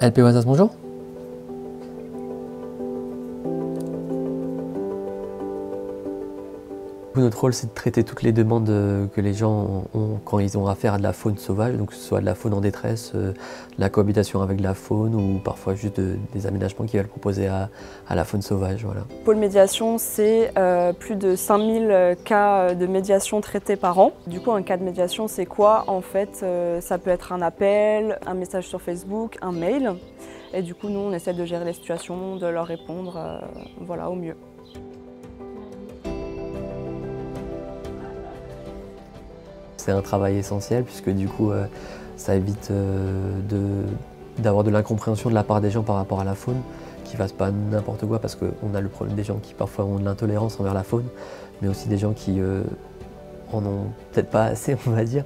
LP Oasis, bonjour. Notre rôle, c'est de traiter toutes les demandes que les gens ont quand ils ont affaire à de la faune sauvage, donc que ce soit de la faune en détresse, de la cohabitation avec de la faune ou parfois juste des aménagements qu'ils veulent proposer à la faune sauvage. Voilà. Pôle médiation, c'est plus de 5000 cas de médiation traités par an. Du coup, un cas de médiation, c'est quoi? En fait, ça peut être un appel, un message sur Facebook, un mail. Et du coup, nous, on essaie de gérer les situations, de leur répondre voilà, au mieux. C'est un travail essentiel puisque du coup ça évite d'avoir de l'incompréhension de la part des gens par rapport à la faune, qui ne fassent pas n'importe quoi parce qu'on a le problème des gens qui parfois ont de l'intolérance envers la faune, mais aussi des gens qui en ont peut-être pas assez, on va dire,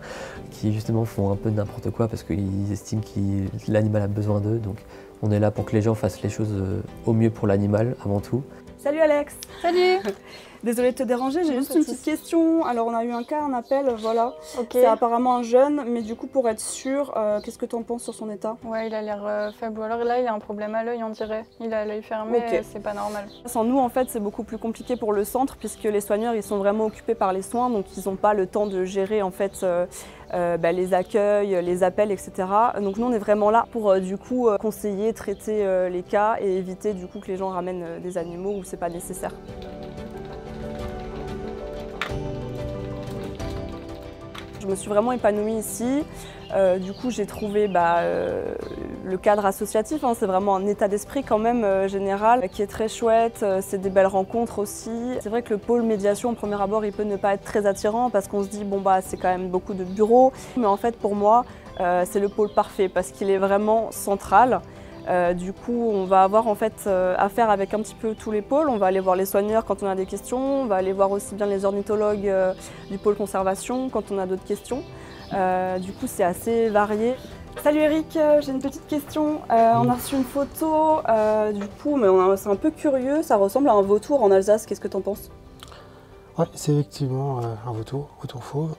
qui justement font un peu n'importe quoi parce qu'ils estiment que l'animal a besoin d'eux. Donc on est là pour que les gens fassent les choses au mieux pour l'animal avant tout. Salut Alex! Salut! Désolée de te déranger, j'ai juste une petite question. Alors on a eu un cas, un appel, voilà. Okay. C'est apparemment un jeune, mais du coup pour être sûr, qu'est-ce que tu en penses sur son état? Ouais, il a l'air faible. Alors là, il a un problème à l'œil, on dirait. Il a l'œil fermé, okay. C'est pas normal. Sans nous, en fait, c'est beaucoup plus compliqué pour le centre, puisque les soigneurs, ils sont vraiment occupés par les soins, donc ils n'ont pas le temps de gérer en fait les accueils, les appels, etc. Donc nous, on est vraiment là pour du coup conseiller, traiter les cas et éviter du coup que les gens ramènent des animaux où c'est pas nécessaire. Je me suis vraiment épanouie ici. Du coup, j'ai trouvé le cadre associatif, hein, c'est vraiment un état d'esprit quand même général qui est très chouette. C'est des belles rencontres aussi. C'est vrai que le pôle médiation, au premier abord, il peut ne pas être très attirant parce qu'on se dit bon bah c'est quand même beaucoup de bureaux. Mais en fait, pour moi, c'est le pôle parfait parce qu'il est vraiment central. Du coup, on va avoir en fait affaire avec un petit peu tous les pôles. On va aller voir les soigneurs quand on a des questions, on va aller voir aussi bien les ornithologues du pôle conservation quand on a d'autres questions. Du coup, c'est assez varié. Salut Eric, j'ai une petite question. On a reçu une photo, du coup, mais c'est un peu curieux, ça ressemble à un vautour en Alsace. Qu'est-ce que tu en penses? Oui, c'est effectivement un vautour fauve.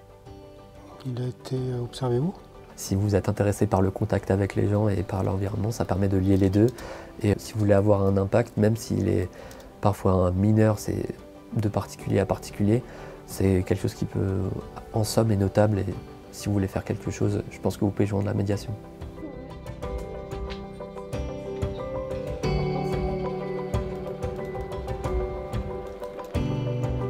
Il a été observé où? Si vous êtes intéressé par le contact avec les gens et par l'environnement, ça permet de lier les deux. Et si vous voulez avoir un impact, même s'il est parfois mineur, c'est de particulier à particulier, c'est quelque chose qui peut, en somme, est notable. Et si vous voulez faire quelque chose, je pense que vous pouvez joindre la médiation.